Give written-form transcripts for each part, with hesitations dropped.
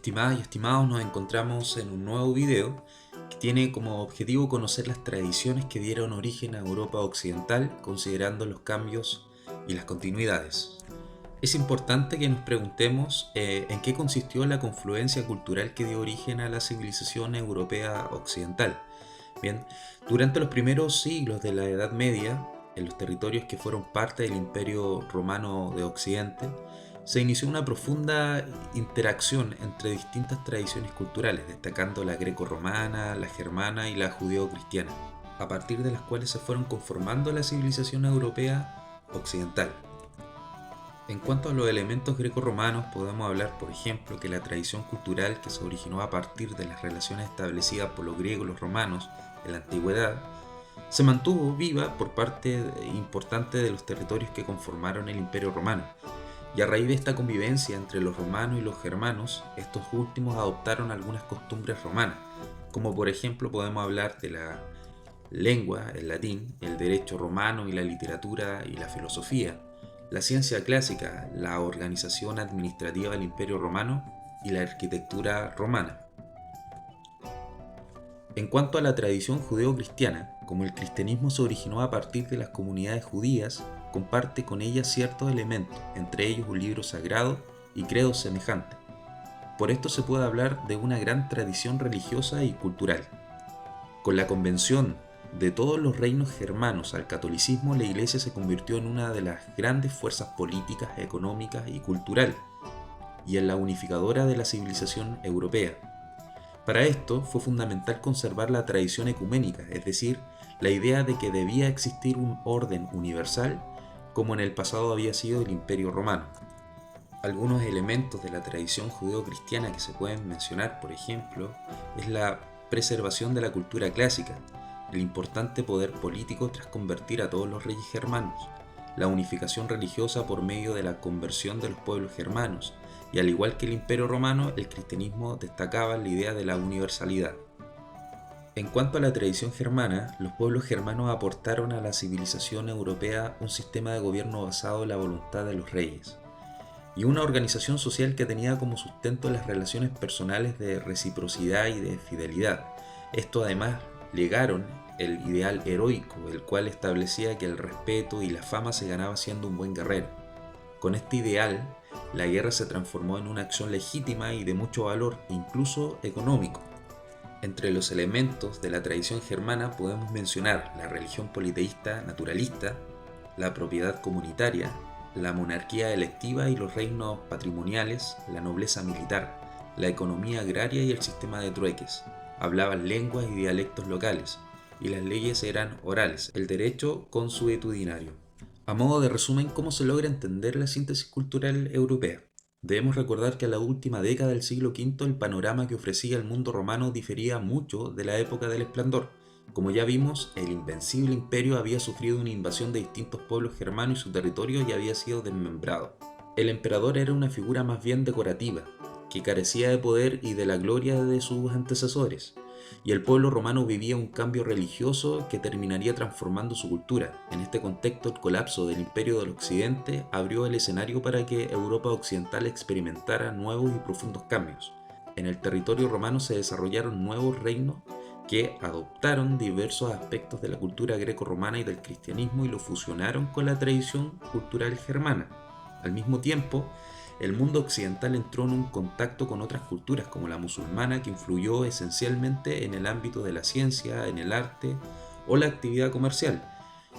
Estimadas y estimados, nos encontramos en un nuevo video que tiene como objetivo conocer las tradiciones que dieron origen a Europa Occidental, considerando los cambios y las continuidades. Es importante que nos preguntemos en qué consistió la confluencia cultural que dio origen a la civilización europea occidental. Bien, durante los primeros siglos de la Edad Media, en los territorios que fueron parte del Imperio Romano de Occidente, se inició una profunda interacción entre distintas tradiciones culturales, destacando la greco-romana, la germana y la judeo-cristiana, a partir de las cuales se fueron conformando la civilización europea occidental. En cuanto a los elementos greco-romanos, podemos hablar, por ejemplo, que la tradición cultural que se originó a partir de las relaciones establecidas por los griegos y los romanos en la antigüedad, se mantuvo viva por parte importante de los territorios que conformaron el Imperio Romano. Y a raíz de esta convivencia entre los romanos y los germanos, estos últimos adoptaron algunas costumbres romanas, como por ejemplo podemos hablar de la lengua, el latín, el derecho romano y la literatura y la filosofía, la ciencia clásica, la organización administrativa del Imperio Romano y la arquitectura romana. En cuanto a la tradición judeo-cristiana, como el cristianismo se originó a partir de las comunidades judías, comparte con ella ciertos elementos, entre ellos un libro sagrado y credos semejantes. Por esto se puede hablar de una gran tradición religiosa y cultural. Con la convención de todos los reinos germanos al catolicismo, la Iglesia se convirtió en una de las grandes fuerzas políticas, económicas y cultural, y en la unificadora de la civilización europea. Para esto fue fundamental conservar la tradición ecuménica, es decir, la idea de que debía existir un orden universal como en el pasado había sido el Imperio Romano. Algunos elementos de la tradición judeo-cristiana que se pueden mencionar, por ejemplo, es la preservación de la cultura clásica, el importante poder político tras convertir a todos los reyes germanos, la unificación religiosa por medio de la conversión de los pueblos germanos, y al igual que el Imperio Romano, el cristianismo destacaba la idea de la universalidad. En cuanto a la tradición germana, los pueblos germanos aportaron a la civilización europea un sistema de gobierno basado en la voluntad de los reyes, y una organización social que tenía como sustento las relaciones personales de reciprocidad y de fidelidad. Esto además legaron el ideal heroico, el cual establecía que el respeto y la fama se ganaba siendo un buen guerrero. Con este ideal, la guerra se transformó en una acción legítima y de mucho valor, incluso económico. Entre los elementos de la tradición germana podemos mencionar la religión politeísta naturalista, la propiedad comunitaria, la monarquía electiva y los reinos patrimoniales, la nobleza militar, la economía agraria y el sistema de trueques. Hablaban lenguas y dialectos locales, y las leyes eran orales, el derecho consuetudinario. A modo de resumen, ¿cómo se logra entender la síntesis cultural europea? Debemos recordar que a la última década del siglo V el panorama que ofrecía el mundo romano difería mucho de la época del esplendor. Como ya vimos, el invencible imperio había sufrido una invasión de distintos pueblos germanos y su territorio ya había sido desmembrado. El emperador era una figura más bien decorativa, que carecía de poder y de la gloria de sus antecesores, y el pueblo romano vivía un cambio religioso que terminaría transformando su cultura. En este contexto, el colapso del Imperio del Occidente abrió el escenario para que Europa Occidental experimentara nuevos y profundos cambios. En el territorio romano se desarrollaron nuevos reinos que adoptaron diversos aspectos de la cultura greco-romana y del cristianismo y lo fusionaron con la tradición cultural germana. Al mismo tiempo, el mundo occidental entró en un contacto con otras culturas como la musulmana, que influyó esencialmente en el ámbito de la ciencia, en el arte o la actividad comercial.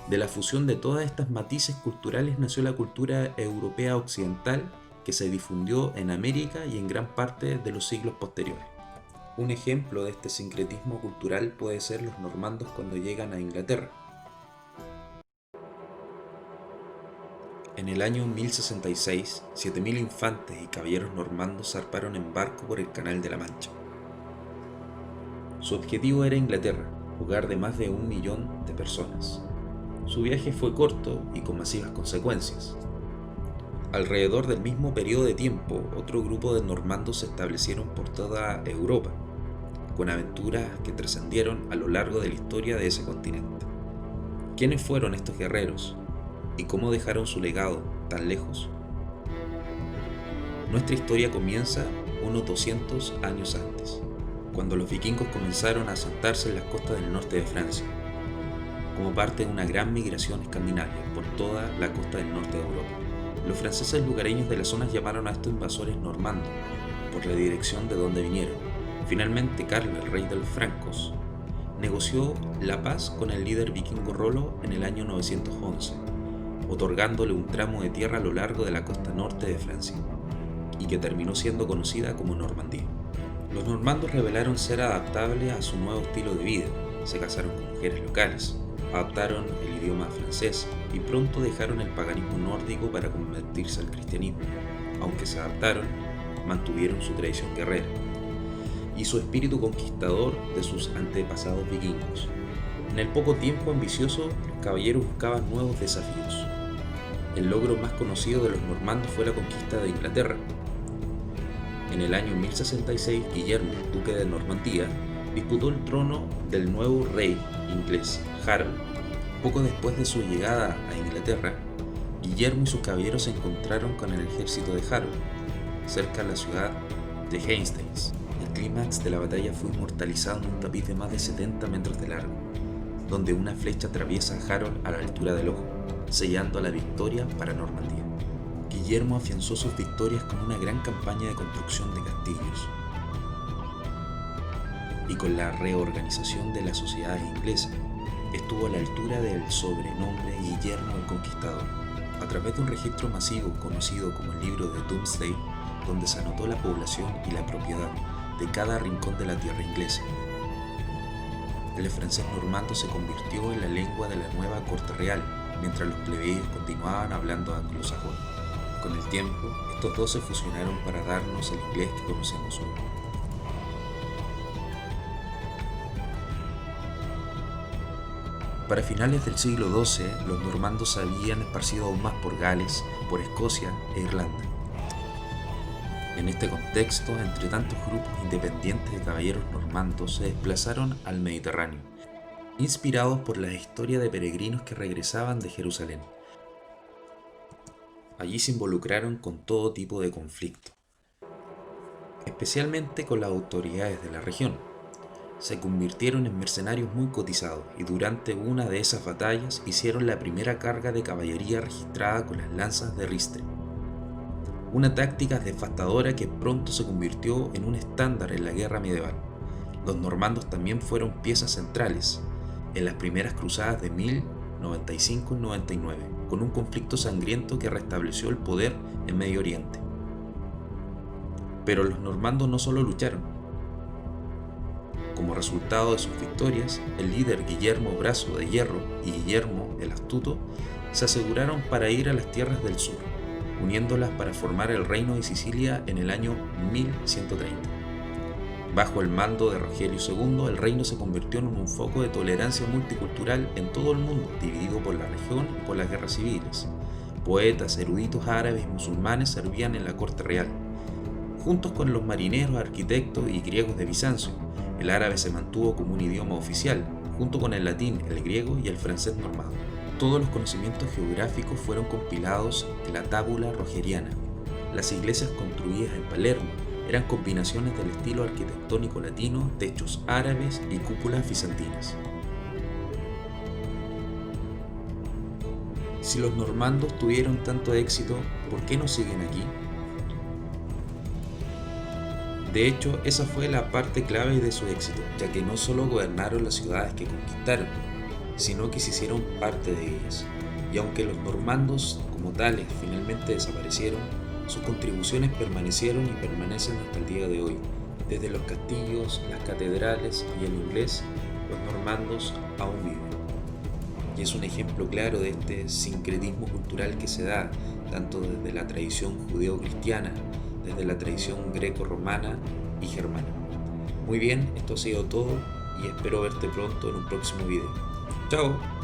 De la fusión de todas estas matices culturales nació la cultura europea occidental, que se difundió en América y en gran parte de los siglos posteriores. Un ejemplo de este sincretismo cultural puede ser los normandos cuando llegan a Inglaterra. En el año 1066, 7000 infantes y caballeros normandos zarparon en barco por el Canal de la Mancha. Su objetivo era Inglaterra, hogar de más de 1 millón de personas. Su viaje fue corto y con masivas consecuencias. Alrededor del mismo periodo de tiempo, otro grupo de normandos se establecieron por toda Europa, con aventuras que trascendieron a lo largo de la historia de ese continente. ¿Quiénes fueron estos guerreros? ¿Y cómo dejaron su legado tan lejos? Nuestra historia comienza unos 200 años antes, cuando los vikingos comenzaron a asentarse en las costas del norte de Francia, como parte de una gran migración escandinavia por toda la costa del norte de Europa. Los franceses lugareños de las zonas llamaron a estos invasores normandos, por la dirección de donde vinieron. Finalmente, Carlos, el rey de los francos, negoció la paz con el líder vikingo Rollo en el año 911, otorgándole un tramo de tierra a lo largo de la costa norte de Francia, y que terminó siendo conocida como Normandía. Los normandos revelaron ser adaptables a su nuevo estilo de vida, se casaron con mujeres locales, adaptaron el idioma francés y pronto dejaron el paganismo nórdico para convertirse al cristianismo. Aunque se adaptaron, mantuvieron su tradición guerrera y su espíritu conquistador de sus antepasados vikingos. En el poco tiempo ambicioso, los caballeros buscaban nuevos desafíos. El logro más conocido de los normandos fue la conquista de Inglaterra. En el año 1066, Guillermo, duque de Normandía, disputó el trono del nuevo rey inglés, Harold. Poco después de su llegada a Inglaterra, Guillermo y sus caballeros se encontraron con el ejército de Harold, cerca de la ciudad de Hastings. El clímax de la batalla fue inmortalizado en un tapiz de más de 70 metros de largo, donde una flecha atraviesa a Harold a la altura del ojo, sellando la victoria para Normandía. Guillermo afianzó sus victorias con una gran campaña de construcción de castillos y con la reorganización de las sociedades inglesas. Estuvo a la altura del sobrenombre Guillermo el Conquistador, a través de un registro masivo conocido como el libro de Domesday, donde se anotó la población y la propiedad de cada rincón de la tierra inglesa. El francés normando se convirtió en la lengua de la nueva corte real, mientras los plebeyos continuaban hablando anglosajón. Con el tiempo, estos dos se fusionaron para darnos el inglés que conocemos hoy. Para finales del siglo XII, los normandos se habían esparcido aún más por Gales, por Escocia e Irlanda. En este contexto, entre tantos grupos independientes de caballeros normandos se desplazaron al Mediterráneo, inspirados por la historia de peregrinos que regresaban de Jerusalén. Allí se involucraron con todo tipo de conflicto, especialmente con las autoridades de la región. Se convirtieron en mercenarios muy cotizados y durante una de esas batallas hicieron la primera carga de caballería registrada con las lanzas de Ristre. Una táctica devastadora que pronto se convirtió en un estándar en la guerra medieval. Los normandos también fueron piezas centrales en las primeras cruzadas de 1095 y 99, con un conflicto sangriento que restableció el poder en Medio Oriente. Pero los normandos no solo lucharon. Como resultado de sus victorias, el líder Guillermo Brazo de Hierro y Guillermo el Astuto se aseguraron para ir a las tierras del sur, uniéndolas para formar el reino de Sicilia en el año 1130. Bajo el mando de Rogelio II, el reino se convirtió en un foco de tolerancia multicultural en todo el mundo, dividido por la región y por las guerras civiles. Poetas, eruditos árabes y musulmanes servían en la corte real, juntos con los marineros, arquitectos y griegos de Bizancio. El árabe se mantuvo como un idioma oficial, junto con el latín, el griego y el francés normando. Todos los conocimientos geográficos fueron compilados en la tábula rogeriana. Las iglesias construidas en Palermo eran combinaciones del estilo arquitectónico latino, techos árabes y cúpulas bizantinas. Si los normandos tuvieron tanto éxito, ¿por qué no siguen aquí? De hecho, esa fue la parte clave de su éxito, ya que no solo gobernaron las ciudades que conquistaron, sino que se hicieron parte de ellas. Y aunque los normandos como tales finalmente desaparecieron, sus contribuciones permanecieron y permanecen hasta el día de hoy. Desde los castillos, las catedrales y el inglés, los normandos aún viven. Y es un ejemplo claro de este sincretismo cultural que se da tanto desde la tradición judeo-cristiana, desde la tradición greco-romana y germana. Muy bien, esto ha sido todo y espero verte pronto en un próximo video. ¡Chao!